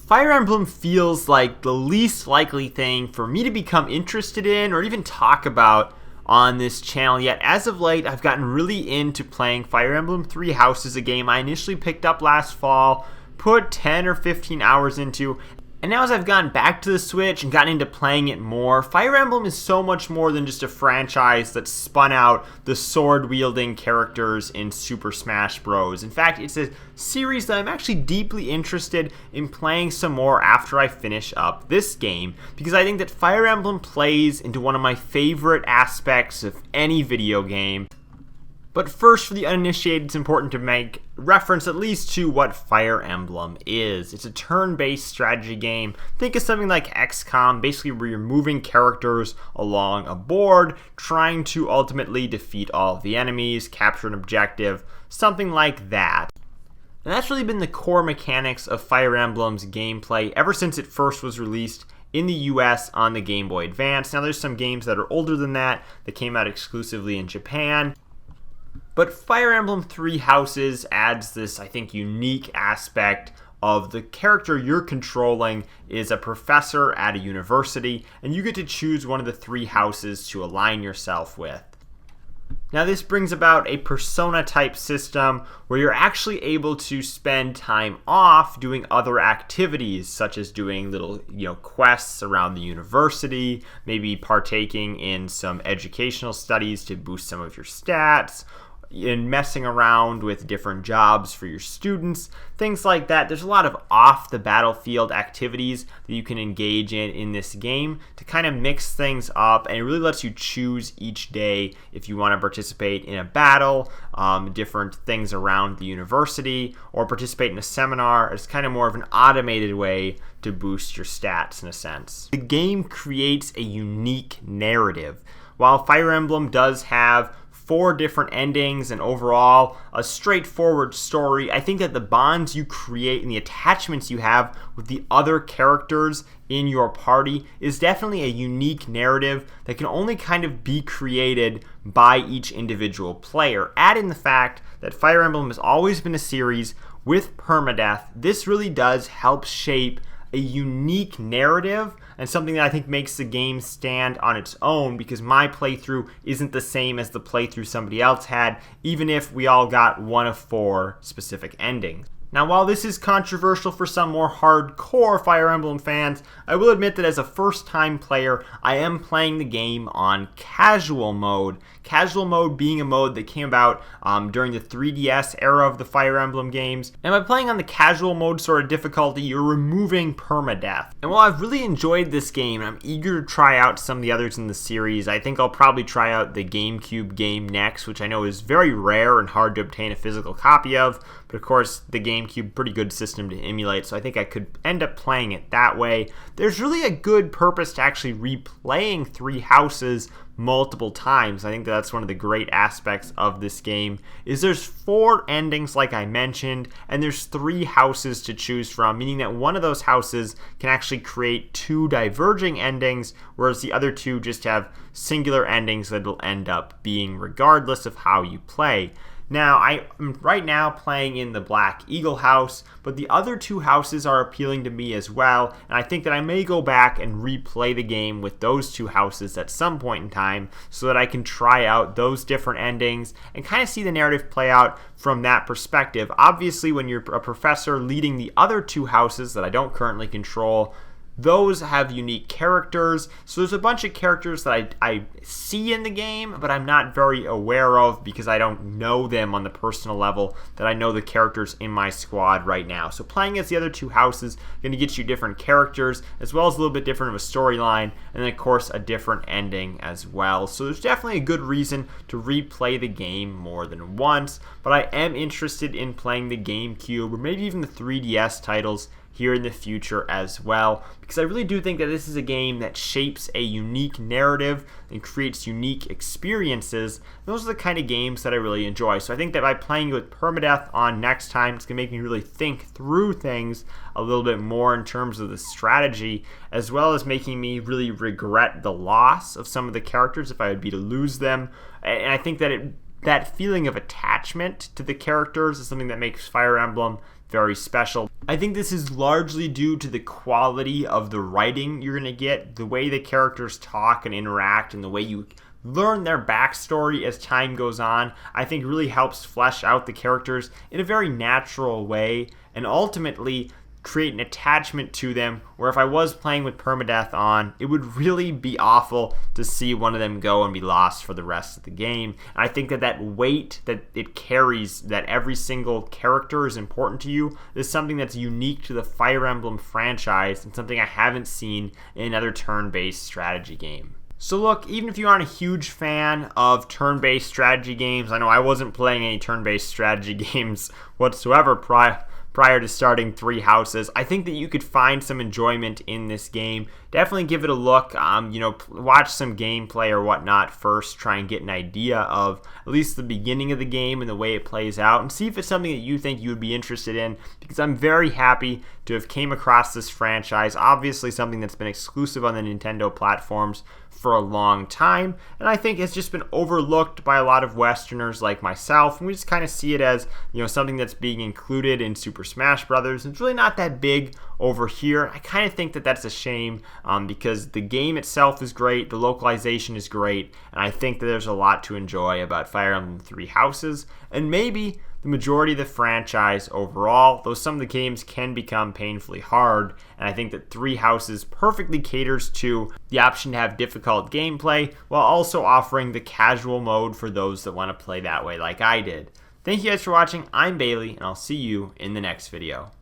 Fire Emblem feels like the least likely thing for me to become interested in or even talk about on this channel, yet as of late I've gotten really into playing Fire Emblem Three Houses, a game I initially picked up last fall, put 10 or 15 hours into, and now as I've gotten back to the Switch and gotten into playing it more, Fire Emblem is so much more than just a franchise that spun out the sword-wielding characters in Super Smash Bros. In fact, it's a series that I'm actually deeply interested in playing some more after I finish up this game, because I think that Fire Emblem plays into one of my favorite aspects of any video game. But first, for the uninitiated, it's important to make reference at least to what Fire Emblem is. It's a turn-based strategy game. Think of something like XCOM, basically where you're moving characters along a board, trying to ultimately defeat all of the enemies, capture an objective, something like that. And that's really been the core mechanics of Fire Emblem's gameplay ever since it first was released in the US on the Game Boy Advance. Now there's some games that are older than that came out exclusively in Japan. But Fire Emblem Three Houses adds this, I think, unique aspect of the character you're controlling is a professor at a university, and you get to choose one of the three houses to align yourself with. Now this brings about a persona type system where you're actually able to spend time off doing other activities, such as doing little quests around the university, maybe partaking in some educational studies to boost some of your stats, in messing around with different jobs for your students, things like that. There's a lot of off the battlefield activities that you can engage in this game to kind of mix things up, and it really lets you choose each day if you want to participate in a battle, different things around the university, or participate in a seminar. It's kind of more of an automated way to boost your stats in a sense. The game creates a unique narrative. While Fire Emblem does have 4 different endings and overall a straightforward story, I think that the bonds you create and the attachments you have with the other characters in your party is definitely a unique narrative that can only kind of be created by each individual player. Add in the fact that Fire Emblem has always been a series with permadeath. This really does help shape a unique narrative and something that I think makes the game stand on its own, because my playthrough isn't the same as the playthrough somebody else had, even if we all got one of 4 specific endings. Now, while this is controversial for some more hardcore Fire Emblem fans, I will admit that as a first-time player, I am playing the game on casual mode. Casual mode being a mode that came about during the 3DS era of the Fire Emblem games. And by playing on the casual mode sort of difficulty, you're removing permadeath. And while I've really enjoyed this game, and I'm eager to try out some of the others in the series, I think I'll probably try out the GameCube game next, which I know is very rare and hard to obtain a physical copy of. But of course, the GameCube, pretty good system to emulate, so I think I could end up playing it that way. There's really a good purpose to actually replaying Three Houses multiple times. I think that's one of the great aspects of this game, is there's 4 endings like I mentioned, and there's 3 houses to choose from, meaning that one of those houses can actually create 2 diverging endings, whereas the other 2 just have singular endings that will end up being regardless of how you play. Now, I'm right now playing in the Black Eagle house, but the other 2 houses are appealing to me as well, and I think that I may go back and replay the game with those 2 houses at some point in time so that I can try out those different endings and kind of see the narrative play out from that perspective. Obviously, when you're a professor leading the other 2 houses that I don't currently control, those have unique characters, so there's a bunch of characters that I see in the game, but I'm not very aware of because I don't know them on the personal level that I know the characters in my squad right now. So playing as the other 2 houses is going to get you different characters, as well as a little bit different of a storyline, and then of course a different ending as well. So there's definitely a good reason to replay the game more than once, but I am interested in playing the GameCube or maybe even the 3DS titles here in the future as well, because I really do think that this is a game that shapes a unique narrative and creates unique experiences. Those are the kind of games that I really enjoy. So I think that by playing with permadeath on next time, it's going to make me really think through things a little bit more in terms of the strategy, as well as making me really regret the loss of some of the characters if I would be to lose them. And I think that that feeling of attachment to the characters is something that makes Fire Emblem very special. I think this is largely due to the quality of the writing you're going to get, the way the characters talk and interact, and the way you learn their backstory as time goes on. I think really helps flesh out the characters in a very natural way, and ultimately create an attachment to them, where if I was playing with permadeath on, it would really be awful to see one of them go and be lost for the rest of the game. And I think that weight that it carries, that every single character is important to you, is something that's unique to the Fire Emblem franchise, and something I haven't seen in another turn-based strategy game. So look, even if you aren't a huge fan of turn-based strategy games, I know I wasn't playing any turn-based strategy games whatsoever prior to starting Three Houses, I think that you could find some enjoyment in this game. Definitely give it a look. Watch some gameplay or whatnot first. Try and get an idea of at least the beginning of the game and the way it plays out, and see if it's something that you think you would be interested in, because I'm very happy to have came across this franchise. Obviously something that's been exclusive on the Nintendo platforms for a long time, and I think it's just been overlooked by a lot of Westerners like myself, and we just kind of see it as, something that's being included in Super Smash Brothers. It's really not that big over here. I kind of think that that's a shame, because the game itself is great, the localization is great, and I think that there's a lot to enjoy about Fire Emblem Three Houses, and maybe the majority of the franchise overall, though some of the games can become painfully hard, and I think that Three Houses perfectly caters to the option to have difficult gameplay, while also offering the casual mode for those that want to play that way like I did. Thank you guys for watching. I'm Bailey, and I'll see you in the next video.